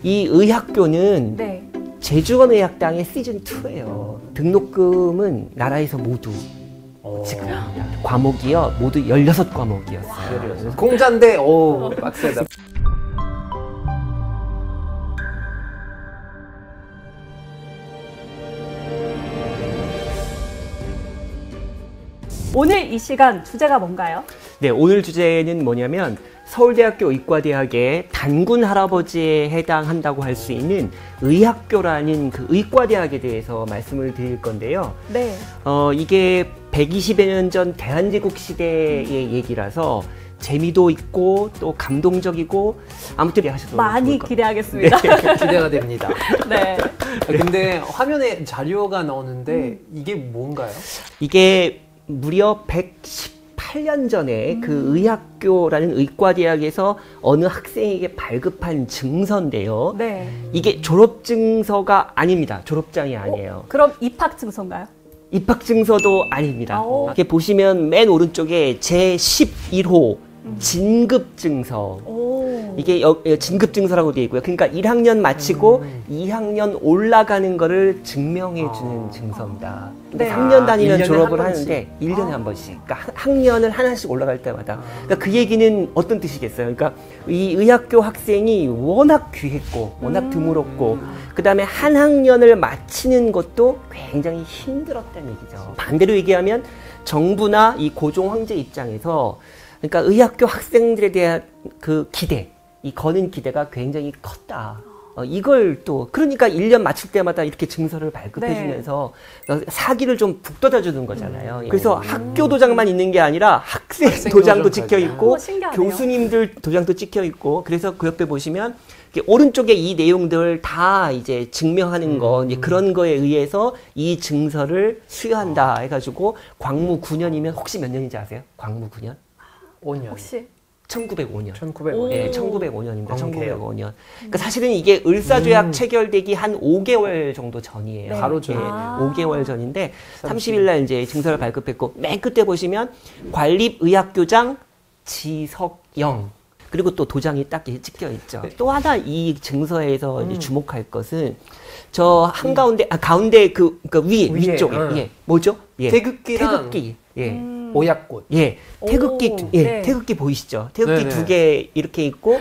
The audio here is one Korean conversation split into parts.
이 의학교는 네. 제주원의학당의 시즌2예요. 등록금은 나라에서 모두 지급합니다. 과목이요. 모두 16과목이었어요. 공자인데 오 빡세다. 오늘 이 시간 주제가 뭔가요? 네, 오늘 주제는 뭐냐면 서울대학교 의과대학의 단군 할아버지에 해당한다고 할 수 있는 의학교라는 그 의과대학에 대해서 말씀을 드릴 건데요. 네. 이게 120여 년 전 대한제국 시대의 얘기라서 재미도 있고 또 감동적이고 아무튼 하셔도 많이 기대하겠습니다. 네, 기대가 됩니다. 네. 근데 화면에 자료가 나오는데 이게 뭔가요? 이게 무려 118년 전에 그 의학교라는 의과대학에서 어느 학생에게 발급한 증서인데요. 네. 이게 졸업증서가 아닙니다. 졸업장이 아니에요. 그럼 입학 증서인가요? 입학증서도 아닙니다. 이렇게 보시면 맨 오른쪽에 제11호 진급증서. 이게 진급증서라고 되어 있고요. 그러니까 1학년 마치고 2학년 올라가는 거를 증명해주는 증서입니다. 네. 3년 다니면 1년에 졸업을 한 하는데 1년에 한 번씩. 그러니까 학년을 하나씩 올라갈 때마다. 그러니까 그 얘기는 어떤 뜻이겠어요? 그러니까 이 의학교 학생이 워낙 귀했고 워낙 드물었고 그 다음에 한 학년을 마치는 것도 굉장히 힘들었다는 얘기죠. 반대로 얘기하면 정부나 이 고종 황제 입장에서 그러니까 의학교 학생들에 대한 그 기대, 이 거는 기대가 굉장히 컸다. 이걸 또 그러니까 1년 마칠 때마다 이렇게 증서를 발급해 주면서 사기를 좀 북돋아 주는 거잖아요. 그래서 학교 도장만 있는 게 아니라 학생 도장도 찍혀 있고 교수님들 도장도 찍혀 있고 그래서 그 옆에 보시면 오른쪽에 이 내용들 다 이제 증명하는 거 이제 그런 거에 의해서 이 증서를 수여한다 해가지고 광무 9년이면 혹시 몇 년인지 아세요? 광무 9년? 5년. 혹시 1905년. 1905년. 네, 1905년입니다. 1905년. 그러니까 사실은 이게 을사조약 체결되기 한 5개월 정도 전이에요. 네. 바로 전. 네, 5개월 전인데 30일 날 이제 증서를 발급했고 맨 끝에 보시면 관립의학교장 지석영. 그리고 또 도장이 딱 찍혀 있죠. 또 하나 이 증서에서 이제 주목할 것은 저 한가운데 가운데 그 위쪽에 예. 뭐죠? 예. 태극기랑 태극기. 예. 오약꽃. 예. 태극기 네. 태극기 보이시죠? 태극기 네네. 2개 이렇게 있고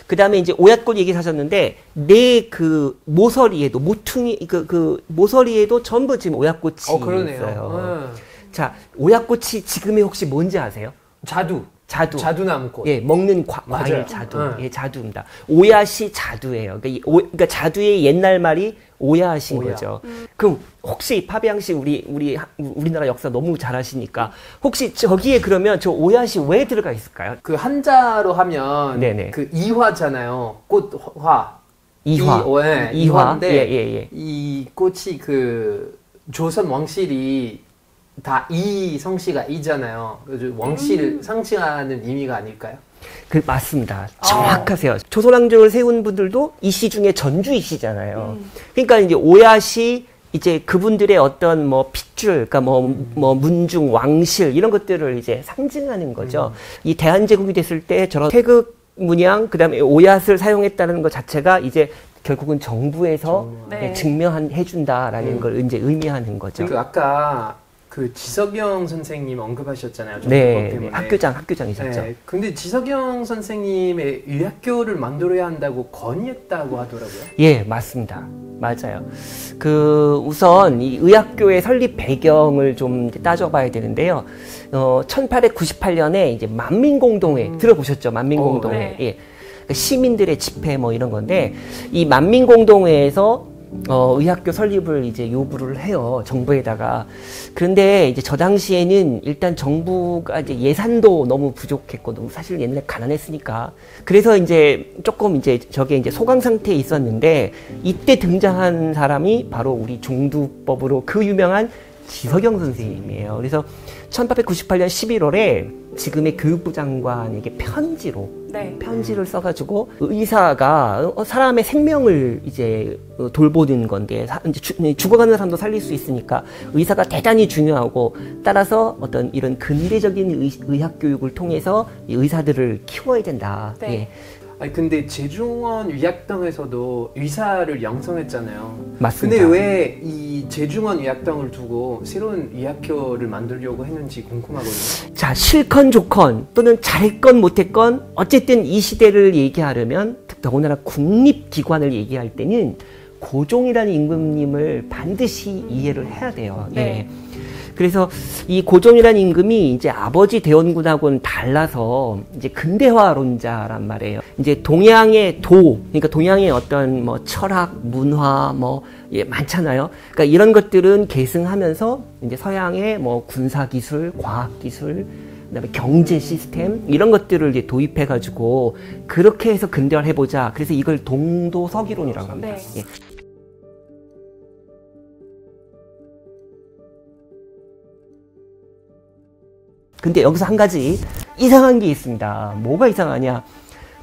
그다음에 이제 오약꽃 얘기 하셨는데 내 그 모서리에도 모퉁이 그 모서리에도 전부 지금 오약꽃이 그러네요. 있어요. 자, 오약꽃이 지금이 혹시 뭔지 아세요? 자두. 자두나무꽃. 예, 먹는 과일 자두. 예, 자두입니다. 오야시 자두예요. 그러니까 자두의 옛날 말이 오야시인 거죠. 그럼 혹시 파비앙 씨 우리나라 역사 너무 잘 아시니까 혹시 저기에 그러면 저 오야시 왜 들어가 있을까요? 그 한자로 하면 네네. 그 이화잖아요. 꽃화. 이화. 이화인데 예. 이 꽃이 그 조선 왕실이 다 이 성씨가 이잖아요. 그래서 왕실을 상징하는 의미가 아닐까요? 맞습니다. 정확하세요. 조선왕조를 세운 분들도 이씨 중에 전주 이씨잖아요. 그러니까 이제 오야시 이제 그분들의 어떤 뭐 핏줄, 그러니까 뭐 문중, 왕실 이런 것들을 이제 상징하는 거죠. 이 대한제국이 됐을 때 저런 태극 문양, 그다음에 오얏을 사용했다는 것 자체가 이제 결국은 정부에서 증명해 준다라는 걸 이제 의미하는 거죠. 그 아까 그 지석영 선생님 언급하셨잖아요. 네, 학교장이셨죠. 네, 근데 지석영 선생님의 의학교를 만들어야 한다고 건의했다고 하더라고요. 예, 맞습니다. 맞아요. 우선 이 의학교의 설립 배경을 좀 따져봐야 되는데요. 1898년에 이제 만민공동회 들어보셨죠? 만민공동회. 네. 예. 시민들의 집회 뭐 이런 건데 이 만민공동회에서 의학교 설립을 이제 요구를 해요. 정부에다가. 그런데 이제 저 당시에는 일단 정부가 이제 예산도 너무 부족했고, 너무 사실 옛날에 가난했으니까. 그래서 이제 조금 이제 저게 이제 소강 상태에 있었는데, 이때 등장한 사람이 바로 우리 종두법으로 그 유명한 지석영 선생님이에요. 그래서 1898년 11월에 지금의 교육부 장관에게 편지를 써가지고 의사가 사람의 생명을 이제 돌보는 건데 이제 죽어가는 사람도 살릴 수 있으니까 의사가 대단히 중요하고 따라서 어떤 이런 근대적인 의학 교육을 통해서 의사들을 키워야 된다. 네. 예. 아니 근데 제중원 의학당에서도 의사를 양성했잖아요. 맞습니다. 근데 왜 이 제중원 의학당을 두고 새로운 의학교를 만들려고 했는지 궁금하거든요. 자, 실건 좋건 또는 잘했건 못했건 어쨌든 이 시대를 얘기하려면 더군다나 국립기관을 얘기할 때는 고종이라는 임금님을 반드시 이해를 해야 돼요. 네. 예. 그래서 이 고종이라는 임금이 이제 아버지 대원군하고는 달라서 이제 근대화론자란 말이에요. 이제 동양의 그러니까 동양의 어떤 뭐 철학, 문화, 뭐 예, 많잖아요. 그러니까 이런 것들은 계승하면서 이제 서양의 뭐 군사기술, 과학기술, 그다음에 경제 시스템 이런 것들을 이제 도입해가지고 그렇게 해서 근대화를 해보자. 그래서 이걸 동도서기론이라고 합니다. 네. 예. 근데 여기서 한 가지 이상한 게 있습니다. 뭐가 이상하냐?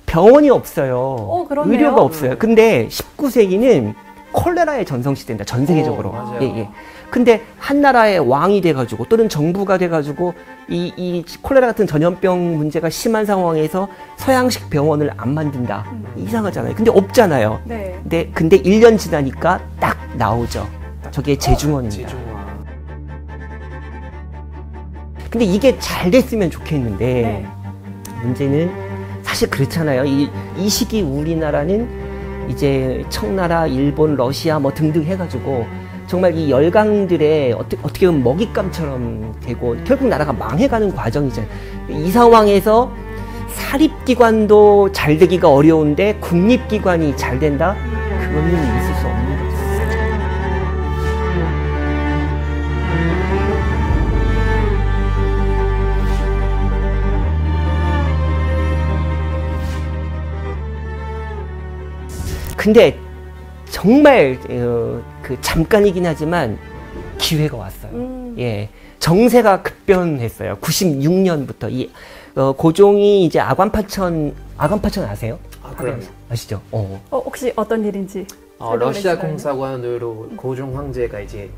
병원이 없어요. 그렇네요. 의료가 없어요. 근데 19세기는 콜레라의 전성시대입니다. 전 세계적으로. 맞아요. 예. 근데 한 나라의 왕이 돼가지고 또는 정부가 돼가지고 이 콜레라 같은 전염병 문제가 심한 상황에서 서양식 병원을 안 만든다. 이상하잖아요. 근데 없잖아요. 네. 근데 1년 지나니까 딱 나오죠. 저게 제중원입니다. 제중원. 근데 이게 잘 됐으면 좋겠는데 네. 문제는 사실 그렇잖아요. 이 시기 우리나라는 이제 청나라, 일본, 러시아 뭐 등등 해가지고 정말 이 열강들의 어떻게 보면 먹잇감처럼 되고 결국 나라가 망해가는 과정이죠. 이 상황에서 사립기관도 잘 되기가 어려운데 국립기관이 잘 된다? 그거는 있을 수 없는 거죠. 근데 정말 그 잠깐이긴 하지만 기회가 왔어요. 예, 정세가 급변했어요. 96년부터 고종이 이제 아관파천 아세요? 그럼 아시죠? 혹시 어떤 일인지 러시아 설명해 주실까요? 공사관으로 고종 황제가 이제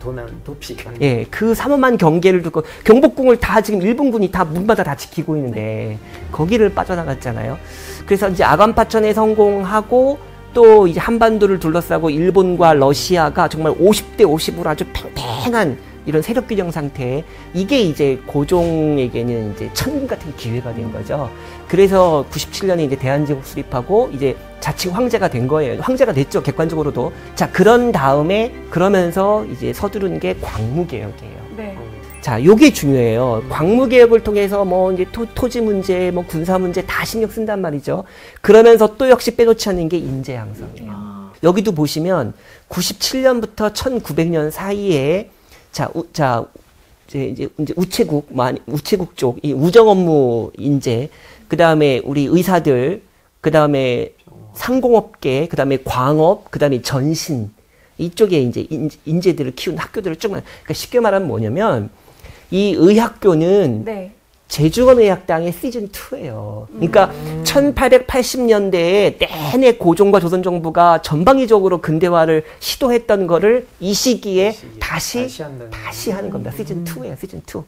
도난 도피. 예, 그 삼엄한 경계를 두고 경복궁을 다 지금 일본군이 다 문마다 다 지키고 있는데 거기를 빠져나갔잖아요. 그래서 이제 아관파천에 성공하고 또 이제 한반도를 둘러싸고 일본과 러시아가 정말 50대 50으로 아주 팽팽한 이런 세력 균형 상태. 이게 이제 고종에게는 이제 천금 같은 기회가 된 거죠. 그래서 97년에 이제 대한제국 수립하고 이제 자칭 황제가 된 거예요. 황제가 됐죠, 객관적으로도. 자, 그런 다음에 그러면서 이제 서두른 게 광무개혁이에요. 네. 자, 요게 중요해요. 광무개혁을 통해서 뭐 이제 토지 문제, 뭐 군사 문제 다 신경 쓴단 말이죠. 그러면서 또 역시 빼놓지 않는 게 인재 양성이에요. 여기도 보시면 97년부터 1900년 사이에 이제 우체국 쪽, 이 우정 업무 인재, 그 다음에 우리 의사들, 그 다음에 상공업계, 그 다음에 광업, 그 다음에 전신, 이쪽에 이제 인재들을 키우는 학교들을 쭉 그러니까 쉽게 말하면 뭐냐면, 이 의학교는 네. 제중원 의학당의 시즌 2예요. 그러니까 1880년대에 내내 고종과 조선정부가 전방위적으로 근대화를 시도했던 거를 이 시기에 다시 하는 겁니다. 시즌 2예요. 시즌 2.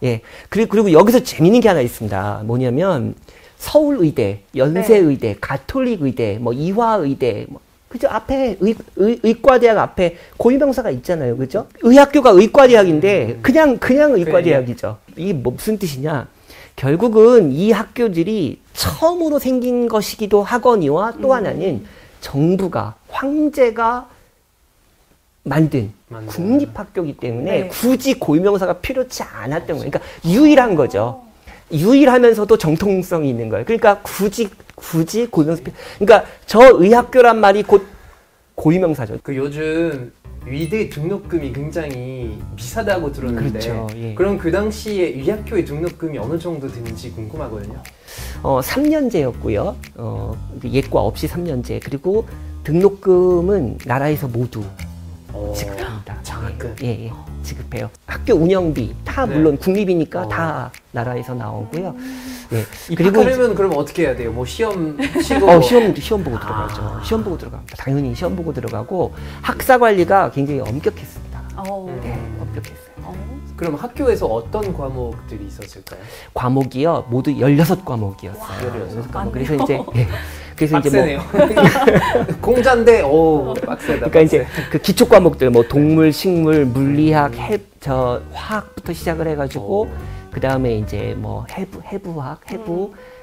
예. 그리고 여기서 재밌는 게 하나 있습니다. 뭐냐면 서울의대, 연세의대, 가톨릭의대, 뭐 이화의대, 그죠? 앞에 의과대학 앞에 고유명사가 있잖아요. 그죠? 의학교가 의과대학인데 그냥 의과대학이죠. 이게 무슨 뜻이냐? 결국은 이 학교들이 처음으로 생긴 것이기도 하거니와 또 하나는 정부가 황제가 만든 국립학교이기 때문에 네. 굳이 고유명사가 필요치 않았던 거예요. 그러니까 유일한 거죠. 유일하면서도 정통성이 있는 거예요. 그러니까 굳이 고유명사 그러니까 저 의학교란 말이 곧 고유명사죠. 그 요즘 의대 등록금이 굉장히 비싸다고 들었는데 그렇죠. 예. 그럼 그 당시에 의학교의 등록금이 어느 정도 되는지 궁금하거든요. 3년제였고요. 예과 없이 3년제. 그리고 등록금은 나라에서 모두 지급합니다. 장학금. 예, 지급해요. 학교 운영비 다 네. 물론 국립이니까 다 나라에서 나오고요. 예. 입학하려면 그럼 어떻게 해야 돼요? 뭐 시험 치고 시험 보고 들어가죠. 시험 보고 들어갑니다. 당연히 시험 보고 들어가고 학사 관리가 굉장히 엄격했습니다. 네, 엄격했어요. 그럼 학교에서 어떤 과목들이 있었을까요? 과목이요 모두 16과목이었어요. 16과목. 그래서 이제 그래서 빡세네요. 이제 뭐 공자인데 오 빡세다. 그러니까 이제 그 기초 과목들 뭐 동물, 식물, 물리학, 화학부터 시작을 해가지고 그 다음에 이제 뭐 해부학,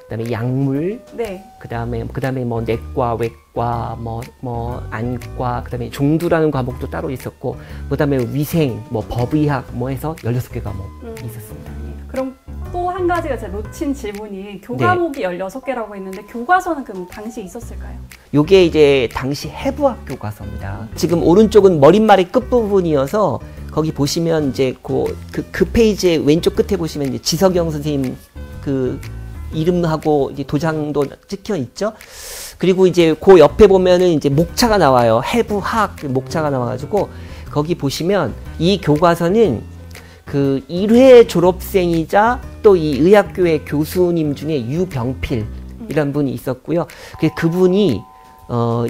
그다음에 약물, 네. 그다음에 뭐 내과, 외과, 뭐 안과, 그다음에 종두라는 과목도 따로 있었고, 그다음에 위생, 뭐 법의학, 뭐 해서 16개 과목이 있었습니다. 그럼 또 한 가지가 제가 놓친 질문이 교과목이 16개라고 했는데 교과서는 그럼 당시 있었을까요? 요게 이제 당시 해부학 교과서입니다. 지금 오른쪽은 머릿말의 끝부분이어서 거기 보시면 이제 그 페이지의 왼쪽 끝에 보시면 이제 지석영 선생님 그 이름하고 이제 도장도 찍혀 있죠. 그리고 이제 그 옆에 보면은 이제 목차가 나와요. 해부학 목차가 나와가지고 거기 보시면 이 교과서는 그 1회 졸업생이자 또 이 의학교의 교수님 중에 유병필이란 분이 있었고요. 그분이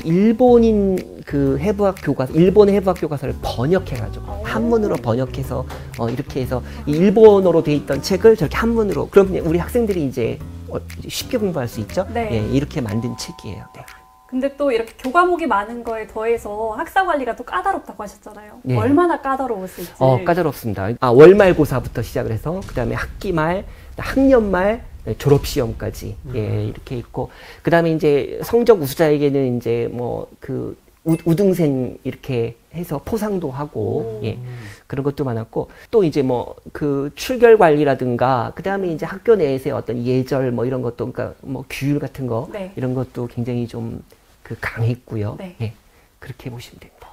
일본인 그 해부학 교과서, 일본의 해부학 교과서를 번역해가지고 한문으로 번역해서 이렇게 해서 이 일본어로 돼 있던 책을 저렇게 한문으로, 그럼 우리 학생들이 이제 쉽게 공부할 수 있죠. 네. 예, 이렇게 만든 책이에요. 네. 근데 또 이렇게 교과목이 많은 거에 더해서 학사 관리가 또 까다롭다고 하셨잖아요. 네. 얼마나 까다로웠을지. 까다롭습니다. 월말고사부터 시작을 해서 그다음에 학기말, 학년말, 졸업시험까지 이렇게 있고, 그다음에 이제 성적 우수자에게는 이제 뭐 그 우등생 이렇게 해서 포상도 하고 그런 것도 많았고, 또 이제 뭐 그 출결 관리라든가 그다음에 이제 학교 내에서의 어떤 예절 뭐 이런 것도, 그러니까 뭐 규율 같은 거 이런 것도 굉장히 좀 그 강했고요. 예, 그렇게 보시면 됩니다.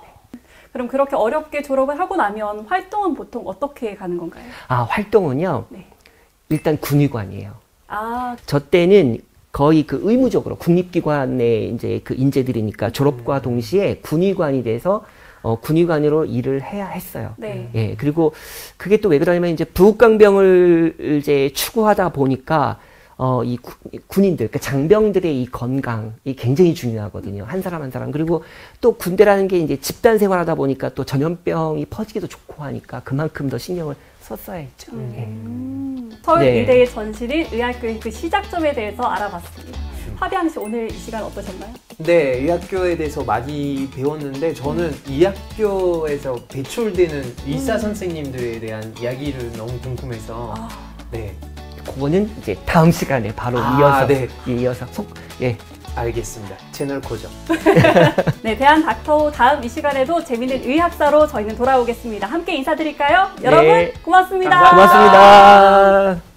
그럼 그렇게 어렵게 졸업을 하고 나면 활동은 보통 어떻게 가는 건가요? 활동은요. 일단 군의관이에요. 저 때는 거의 그 의무적으로 국립기관의 이제 그 인재들이니까 졸업과 동시에 군의관이 돼서 군의관으로 일을 해야 했어요. 네. 예, 그리고 그게 또 왜 그러냐면 이제 부국강병을 이제 추구하다 보니까 이 군인들, 그러니까 장병들의 이 건강이 굉장히 중요하거든요. 한 사람 한 사람. 그리고 또 군대라는 게 이제 집단 생활하다 보니까 또 전염병이 퍼지기도 좋고 하니까 그만큼 더 신경을 썼어야 했죠. 서울의대의 전실인 의학교의 그 시작점에 대해서 알아봤습니다. 화비앙 씨, 오늘 이 시간 어떠셨나요? 네, 의학교에 대해서 많이 배웠는데 저는 이 학교에서 배출되는 의사 선생님들에 대한 이야기를 너무 궁금해서 네. 그거는 이제 다음 시간에 바로 이어서 알겠습니다. 채널 고정. 네, 대한 닥터우 다음 이 시간에도 재밌는 의학사로 저희는 돌아오겠습니다. 함께 인사드릴까요? 여러분 고맙습니다. 고맙습니다.